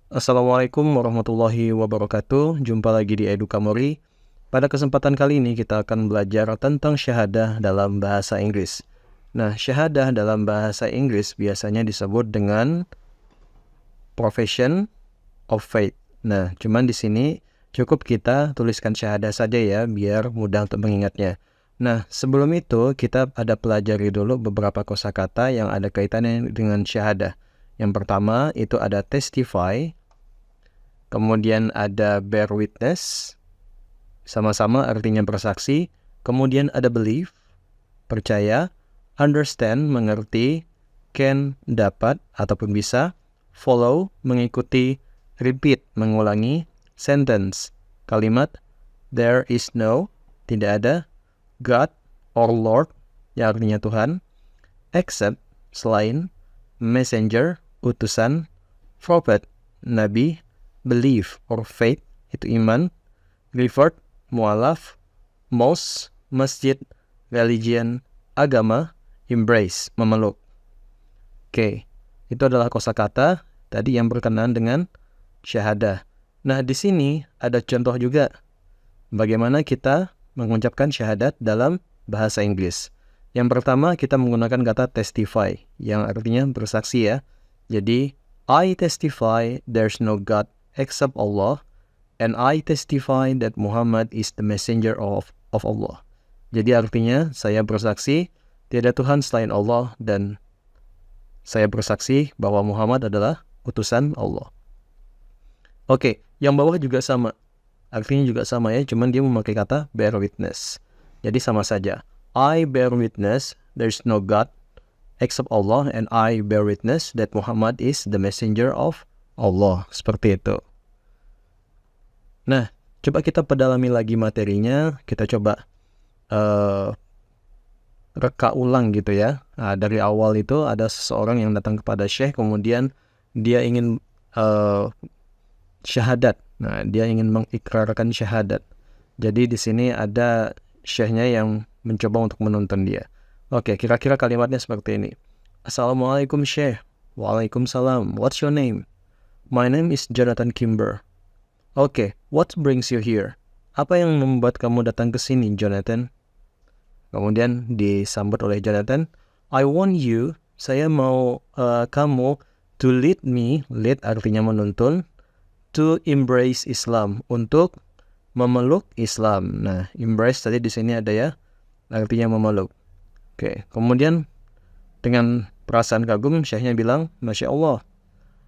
Assalamualaikum warahmatullahi wabarakatuh. Jumpa lagi di Edukamori. Pada kesempatan kali ini kita akan belajar tentang syahadah dalam bahasa Inggris. Nah, syahadah dalam bahasa Inggris biasanya disebut dengan profession of faith. Nah, cuman di sini cukup kita tuliskan syahadah saja ya, biar mudah untuk mengingatnya. Nah, sebelum itu kita ada pelajari dulu beberapa kosakata yang ada kaitannya dengan syahadah. Yang pertama itu ada testify, kemudian ada bear witness, sama-sama artinya bersaksi. Kemudian ada believe, percaya, understand, mengerti, can, dapat ataupun bisa, follow, mengikuti, repeat, mengulangi, sentence, kalimat, there is no, tidak ada, God or Lord, yang artinya Tuhan, except, selain, messenger, utusan, prophet, nabi, belief or faith, itu iman, revert, mualaf, mosque, masjid, religion, agama, embrace, memeluk. Oke, itu adalah kosakata tadi yang berkenaan dengan syahadah. Nah, di sini ada contoh juga bagaimana kita mengucapkan syahadat dalam bahasa Inggris. Yang pertama kita menggunakan kata testify, yang artinya bersaksi ya. Jadi, I testify there's no God except Allah, and I testify that Muhammad is the messenger of Allah. Jadi artinya saya bersaksi tiada Tuhan selain Allah dan saya bersaksi bahwa Muhammad adalah utusan Allah. Oke, yang bawah juga sama. Artinya juga sama ya, cuman dia memakai kata bear witness. Jadi sama saja. I bear witness there's no God except Allah, and I bear witness that Muhammad is the messenger of Allah. Seperti itu. Nah, coba kita pedalami lagi materinya. Kita coba reka ulang gitu ya. Nah, dari awal itu ada seseorang yang datang kepada Syekh, kemudian dia ingin syahadat. Nah, dia ingin mengikrarkan syahadat. Jadi di sini ada syekhnya yang mencoba untuk menuntun dia. Oke, kira-kira kalimatnya seperti ini. Assalamualaikum Syekh. Waalaikumsalam. What's your name? My name is Jonathan Kimber. Oke, what brings you here? Apa yang membuat kamu datang ke sini, Jonathan? Kemudian disambut oleh Jonathan, I want you, saya mau kamu to lead me, lead artinya menuntun, to embrace Islam, untuk memeluk Islam. Nah, embrace tadi di sini ada ya, artinya memeluk. Oke, kemudian dengan perasaan kagum, syekhnya bilang, Masya Allah,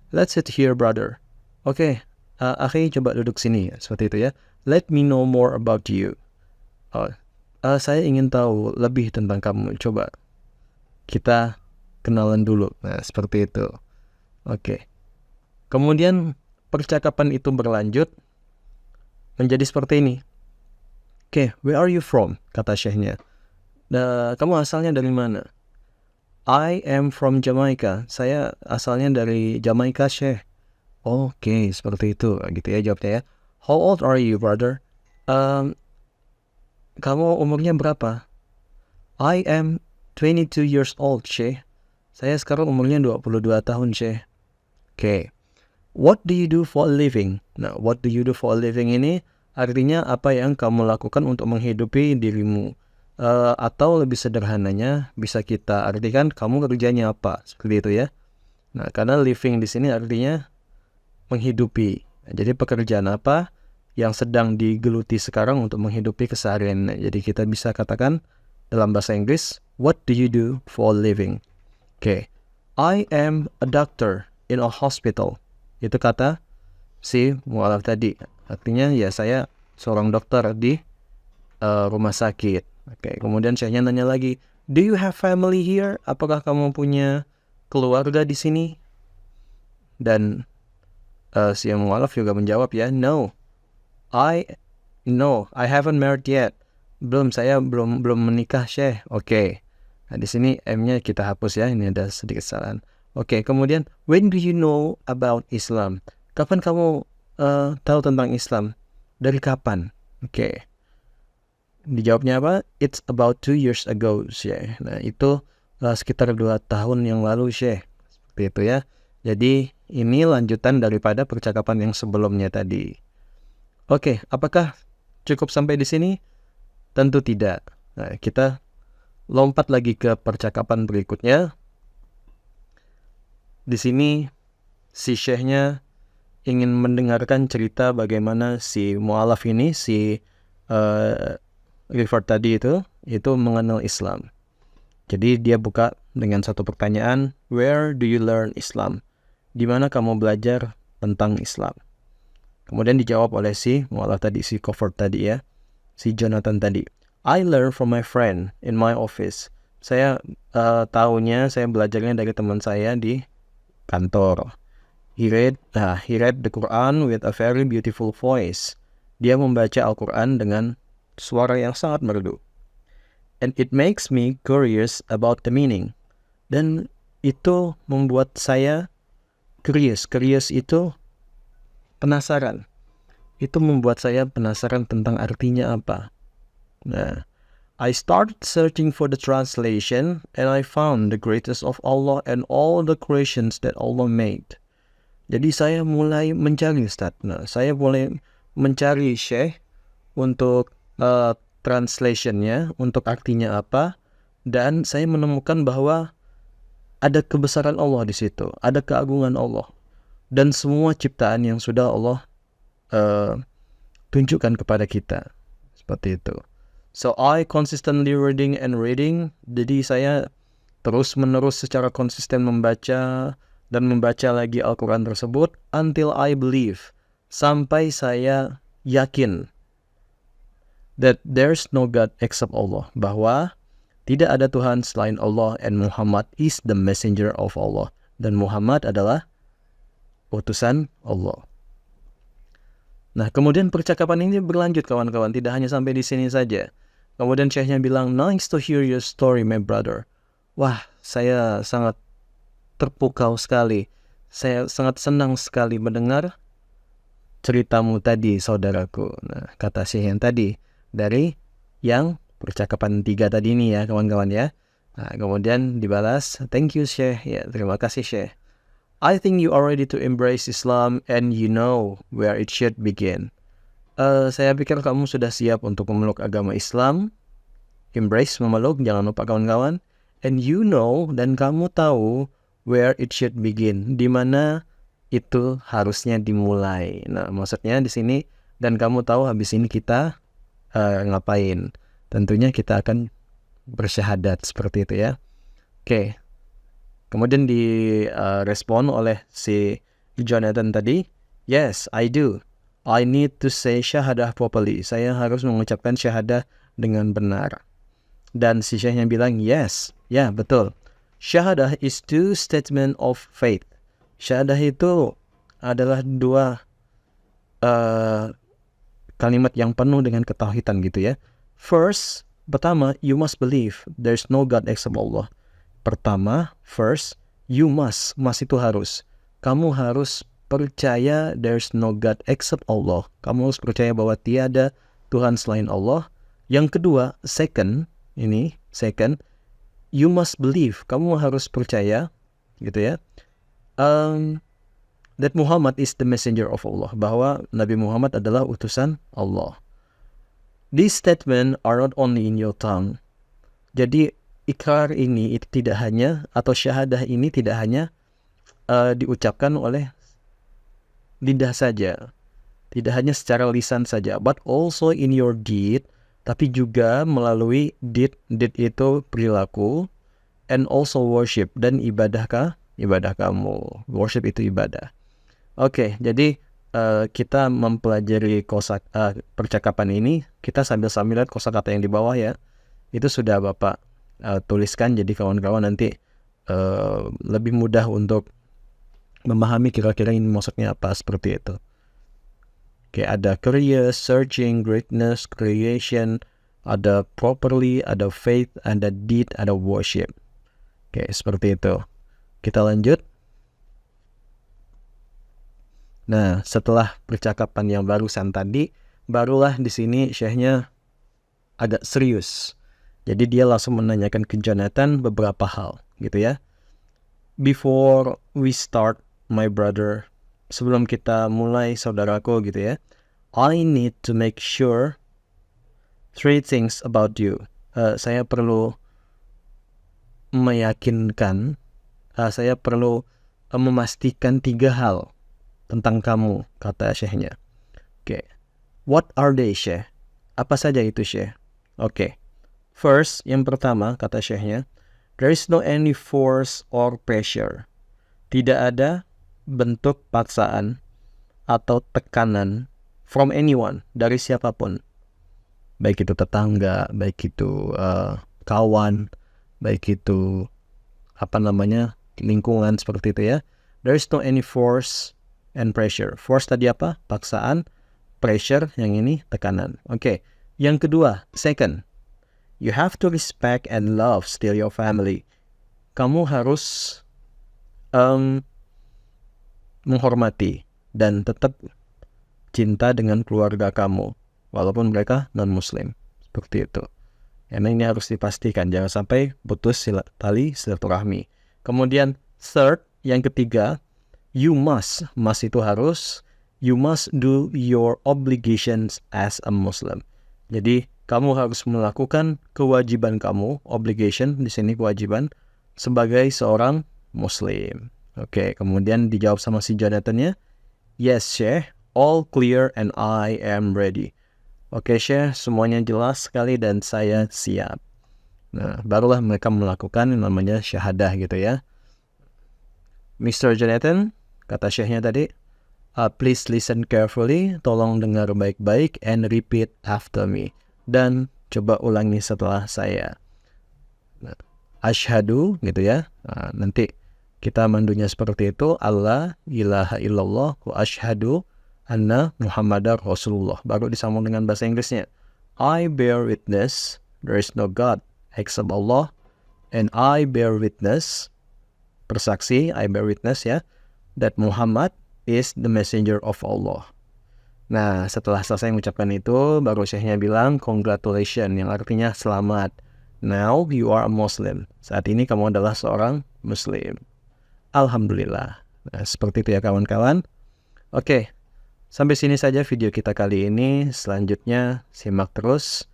let's sit here, brother. Oke, akhi coba duduk sini, seperti itu ya. Let me know more about you. Saya ingin tahu lebih tentang kamu. Coba kita kenalan dulu. Nah, seperti itu. Oke. Kemudian percakapan itu berlanjut menjadi seperti ini. Oke, where are you from? Kata syekhnya. Kamu asalnya dari mana? I am from Jamaica. Saya asalnya dari Jamaica, Syekh. Oke, seperti itu. Gitu ya jawabnya ya. How old are you, brother? Kamu umurnya berapa? I am 22 years old, Syekh. Saya sekarang umurnya 22 tahun, Syekh. Oke. What do you do for a living? Nah, what do you do for a living ini artinya apa yang kamu lakukan untuk menghidupi dirimu. Atau lebih sederhananya bisa kita artikan kamu kerjanya apa, seperti itu ya. Nah, karena living di sini artinya menghidupi. Jadi pekerjaan apa yang sedang digeluti sekarang untuk menghidupi keseharian. Jadi kita bisa katakan dalam bahasa Inggris, what do you do for a living? Oke. I am a doctor in a hospital. Itu kata si mualaf tadi. Artinya ya saya seorang dokter di rumah sakit. Oke. Kemudian syekhnya nanya lagi, do you have family here? Apakah kamu punya keluarga di sini? Dan si mualaf juga menjawab ya, no, I haven't married yet. Saya belum menikah, Syekh. Oke. Nah, di sini M-nya kita hapus ya, ini ada sedikit kesalahan. Oke, kemudian when do you know about Islam? Kapan kamu tahu tentang Islam? Dari kapan? Oke. Dijawabnya apa? It's about 2 years ago, Syekh. Nah, itu sekitar 2 tahun yang lalu, Syekh. Seperti itu ya. Jadi ini lanjutan daripada percakapan yang sebelumnya tadi. Oke, apakah cukup sampai di sini? Tentu tidak. Nah, kita lompat lagi ke percakapan berikutnya. Di sini si syekhnya ingin mendengarkan cerita bagaimana si mu'alaf ini, si revert tadi itu mengenal Islam. Jadi dia buka dengan satu pertanyaan, where do you learn Islam? Di mana kamu belajar tentang Islam? Kemudian dijawab oleh si mu'alaf tadi, si Crawford tadi ya, si Jonathan tadi. I learn from my friend in my office. Saya saya belajarnya dari teman saya di kantor. He read the Quran with a very beautiful voice. Dia membaca Al-Quran dengan suara yang sangat merdu. And it makes me curious about the meaning. Dan itu membuat saya curious. Curious itu penasaran. Itu membuat saya penasaran tentang artinya apa. Nah, I started searching for the translation and I found the greatest of Allah and all the creations that Allah made. Jadi saya mulai mencari Ustaz. Nah, saya mulai mencari Syekh untuk translationnya, untuk artinya apa, dan saya menemukan bahwa ada kebesaran Allah di situ, ada keagungan Allah, dan semua ciptaan yang sudah Allah tunjukkan kepada kita, seperti itu. So I consistently reading and reading. Jadi saya terus-menerus secara konsisten membaca dan membaca lagi Al-Quran tersebut until I believe, sampai saya yakin that there's no God except Allah, bahwa tidak ada Tuhan selain Allah, and Muhammad is the messenger of Allah, dan Muhammad adalah utusan Allah. Nah, kemudian percakapan ini berlanjut kawan-kawan, tidak hanya sampai di sini saja. Kemudian syekhnya bilang, nice to hear your story, my brother. Wah, saya sangat terpukau sekali. Saya sangat senang sekali mendengar ceritamu tadi, saudaraku. Nah, kata syekh yang tadi, dari yang percakapan 3 tadi ini ya, kawan-kawan ya. Nah, kemudian dibalas, thank you syekh. Ya, terima kasih syekh. I think you are ready to embrace Islam and you know where it should begin. Saya pikir kamu sudah siap untuk memeluk agama Islam. Embrace, memeluk, jangan lupa kawan-kawan. And you know, dan kamu tahu where it should begin, di mana itu harusnya dimulai. Nah, maksudnya di sini, dan kamu tahu habis ini kita ngapain. Tentunya kita akan bersyahadat, seperti itu ya. Oke. Kemudian direspon oleh si Jonathan tadi, yes, I do. I need to say syahadah properly. Saya harus mengucapkan syahadah dengan benar. Dan si syekhnya bilang, yes, ya betul. Syahadah is two statement of faith. Syahadah itu adalah dua kalimat yang penuh dengan ketauhidan gitu ya. First, pertama, you must believe there's no God except Allah. Pertama, first, you must itu harus. Kamu harus percaya there's no God except Allah. Kamu harus percaya bahwa tiada Tuhan selain Allah. Yang kedua, second, you must believe. Kamu harus percaya, gitu ya, that Muhammad is the messenger of Allah. Bahwa Nabi Muhammad adalah utusan Allah. These statements are not only in your tongue. Jadi ikrar ini itu tidak hanya, atau syahadah ini tidak hanya diucapkan oleh lidah saja, tidak hanya secara lisan saja, but also in your deed, tapi juga melalui deed itu perilaku, and also worship, dan ibadah kamu. Worship itu ibadah. Oke, jadi kita mempelajari percakapan ini, kita sambil lihat kosakata yang di bawah ya. Itu sudah Bapak tuliskan, jadi kawan-kawan nanti lebih mudah untuk memahami kira-kira ini maksudnya apa, seperti itu. Oke, ada curious, searching, greatness, creation, ada properly, ada faith, ada deed, ada worship. Oke, seperti itu. Kita lanjut. Nah, setelah percakapan yang barusan tadi, barulah di sini syekhnya agak serius. Jadi dia langsung menanyakan ke Jonathan beberapa hal, gitu ya. Before we start my brother. Sebelum kita mulai, saudaraku gitu ya. I need to make sure 3 things about you. Saya perlu meyakinkan, saya perlu memastikan 3 hal tentang kamu, kata syekhnya. Oke. What are they, Syekh? Apa saja itu, Syekh? Oke. First, yang pertama, kata syekhnya, there is no any force or pressure. Tidak ada bentuk paksaan atau tekanan from anyone, dari siapapun. Baik itu tetangga, baik itu kawan, baik itu lingkungan seperti itu ya. There is no any force and pressure. Force tadi apa? Paksaan. Pressure, yang ini tekanan. Oke. Yang kedua, second, you have to respect and love still your family. Kamu harus menghormati dan tetap cinta dengan keluarga kamu, walaupun mereka non-muslim. Seperti itu. Karena ini harus dipastikan, jangan sampai putus tali silaturahmi. Kemudian third, yang ketiga, you must itu harus, you must do your obligations as a Muslim. Jadi kamu harus melakukan kewajiban kamu, obligation di sini kewajiban, sebagai seorang Muslim. Oke, kemudian dijawab sama si Jonathan-nya, yes, Syekh, all clear and I am ready. Oke, Syekh, semuanya jelas sekali dan saya siap. Nah, barulah mereka melakukan yang namanya syahadah gitu ya. Mr. Jonathan, kata Syekhnya tadi, please listen carefully, tolong dengar baik-baik, and repeat after me. Dan coba ulangi setelah saya. Nah, asyhadu gitu ya. Nah, nanti kita mandunya seperti itu, Allah ilaha illallah wa asyhadu anna Muhammadar Rasulullah. Baru disambung dengan bahasa Inggrisnya. I bear witness there is no God except Allah, and I bear witness, bersaksi, I bear witness ya, that Muhammad is the messenger of Allah. Nah, setelah selesai mengucapkan itu, baru syekhnya bilang, congratulations, yang artinya selamat. Now you are a Muslim. Saat ini kamu adalah seorang Muslim. Alhamdulillah. Nah, seperti itu ya kawan-kawan. Oke, sampai sini saja video kita kali ini. Selanjutnya, simak terus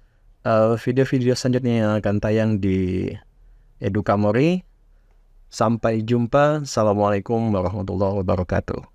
video-video selanjutnya yang akan tayang di Edukamori. Sampai jumpa. Assalamualaikum warahmatullahi wabarakatuh.